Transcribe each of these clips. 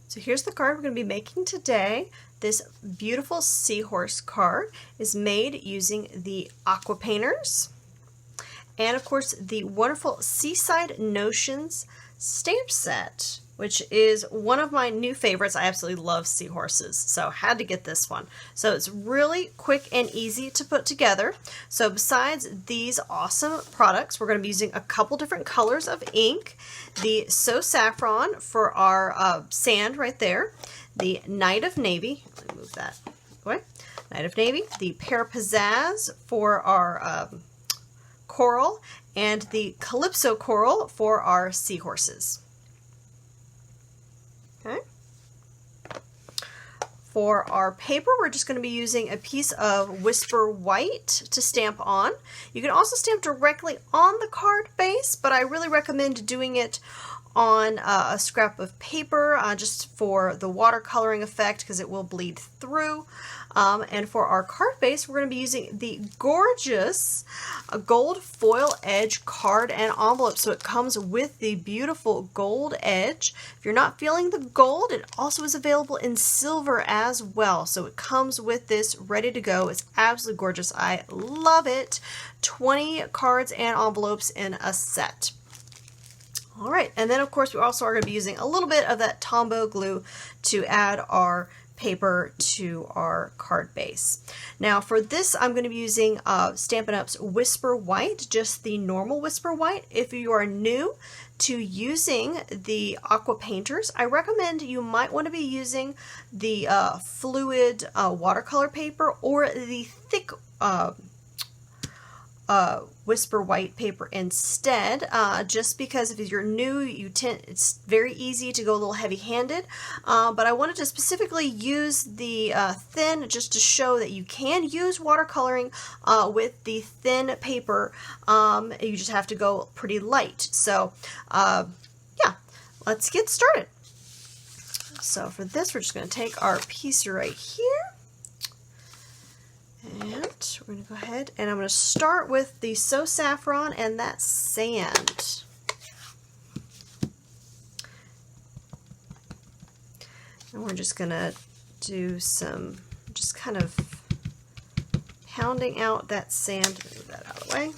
So here's the card we're going to be making today. This beautiful seahorse card is made using the aqua painters and of course the wonderful Seaside Notions stamp set, which is one of my new favorites. I absolutely love seahorses, so had to get this one. So it's really quick and easy to put together. So besides these awesome products, we're going to be using a couple different colors of ink. The So Saffron for our sand right there, the Night of Navy, let me move that away, Night of Navy, the Pear Pizzazz for our coral, and the Calypso Coral for our seahorses. Okay. For our paper, we're just going to be using a piece of Whisper White to stamp on. You can also stamp directly on the card base, but I really recommend doing it on a scrap of paper just for the watercoloring effect because it will bleed through. And for our card base, we're going to be using the gorgeous gold foil edge card and envelope. So it comes with the beautiful gold edge. If you're not feeling the gold, it also is available in silver as well. So it comes with this ready to go. It's absolutely gorgeous. I love it. 20 cards and envelopes in a set. All right, and then of course we also are going to be using a little bit of that Tombow glue to add our paper to our card base. Now for this I'm going to be using Stampin' Up's Whisper White, just the normal Whisper White. If you are new to using the aqua painters, I recommend you might want to be using the fluid watercolor paper or the thick Whisper White paper instead, just because if you're new, it's very easy to go a little heavy-handed, but I wanted to specifically use the thin just to show that you can use watercoloring with the thin paper. You just have to go pretty light. So yeah, let's get started. So for this, we're just going to take our piece right here. And we're going to go ahead and I'm going to start with the So Saffron and that sand. And we're just going to do some, just kind of pounding out that sand. Move that out of the way.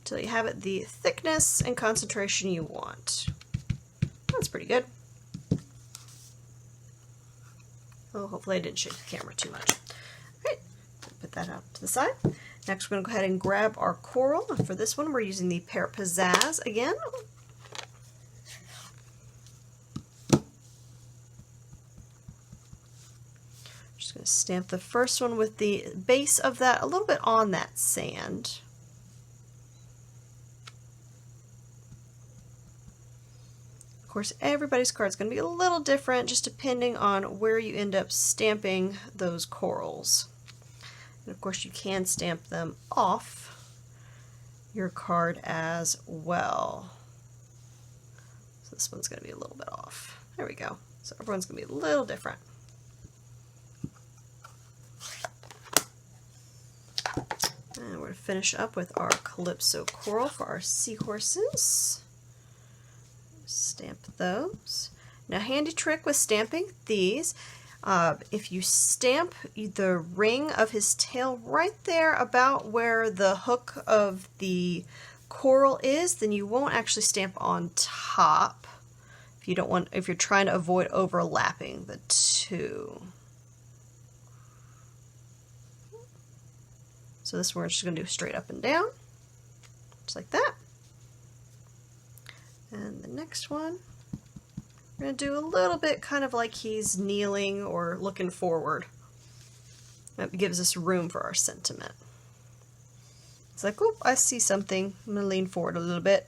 Until you have it the thickness and concentration you want. That's pretty good. Oh, hopefully I didn't shake the camera too much. All right, put that out to the side. Next we're going to go ahead and grab our coral. And for this one we're using the Pear Pizzazz again. Just going to stamp the first one with the base of that a little bit on that sand. Of course, everybody's card is going to be a little different just depending on where you end up stamping those corals. And of course, you can stamp them off your card as well. So this one's going to be a little bit off. There we go. So everyone's going to be a little different. And we're going to finish up with our Calypso Coral for our seahorses. Stamp those. Now, handy trick with stamping these, if you stamp the ring of his tail right there about where the hook of the coral is, then you won't actually stamp on top if you don't want, if you're trying to avoid overlapping the two. So this one we're just going to do straight up and down, just like that. And the next one, we're going to do a little bit kind of like he's kneeling or looking forward. That gives us room for our sentiment. It's like, oh, I see something. I'm going to lean forward a little bit.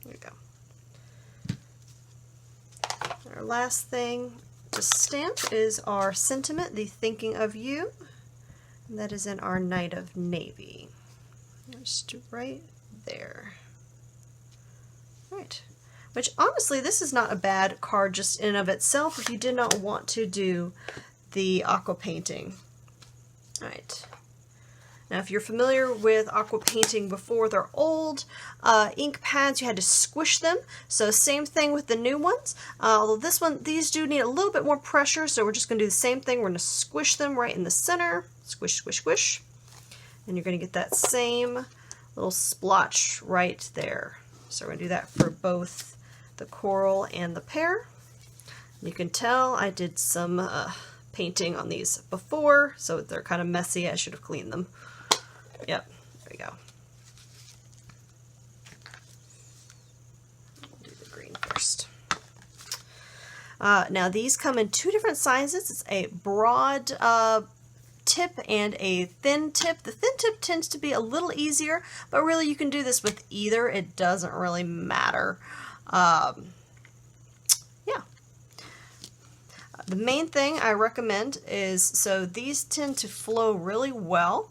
There we go. Our last thing to stamp is our sentiment, the thinking of you. And that is in our Knight of Navy. Just right there. Right. Which honestly, this is not a bad card just in and of itself if you did not want to do the aqua painting. Alright. Now if you're familiar with aqua painting before, they're old ink pads, you had to squish them. So same thing with the new ones. Although these do need a little bit more pressure, so we're just going to do the same thing. We're going to squish them right in the center. Squish, squish, squish. And you're going to get that same little splotch right there. So we're going to do that for both the coral and the pear. You can tell I did some painting on these before, so they're kind of messy. I should have cleaned them. Yep, there we go. I'll do the green first. Now these come in two different sizes. It's a broad tip and a thin tip. The thin tip tends to be a little easier, but really you can do this with either. It doesn't really matter. Yeah. The main thing I recommend is, so these tend to flow really well.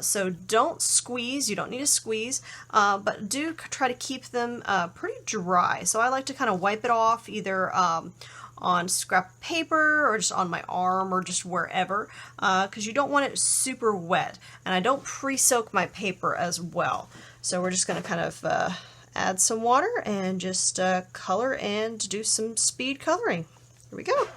So don't squeeze, you don't need to squeeze, but do try to keep them pretty dry. So I like to kind of wipe it off either on scrap paper or just on my arm or just wherever, because you don't want it super wet. And I don't pre-soak my paper as well. So we're just going to kind of add some water and just color and do some speed coloring. Here we go.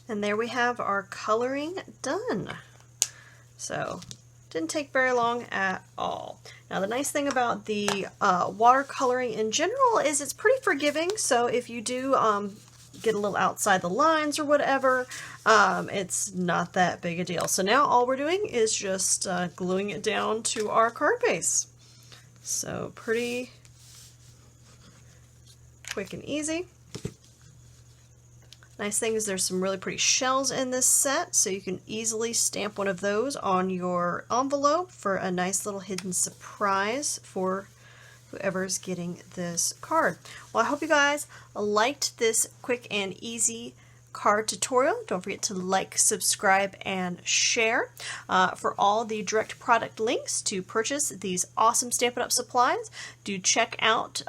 And there we have our coloring done. So didn't take very long at all. Now the nice thing about the watercoloring in general is it's pretty forgiving. So if you do get a little outside the lines or whatever, it's not that big a deal. So now all we're doing is just gluing it down to our card base. So pretty quick and easy. Nice thing is there's some really pretty shells in this set, so you can easily stamp one of those on your envelope for a nice little hidden surprise for whoever's getting this card. Well, I hope you guys liked this quick and easy card tutorial. Don't forget to like, subscribe, and share. For all the direct product links to purchase these awesome Stampin' Up! Supplies, do check out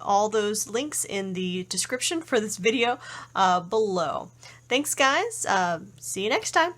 all those links in the description for this video below. Thanks, guys. See you next time.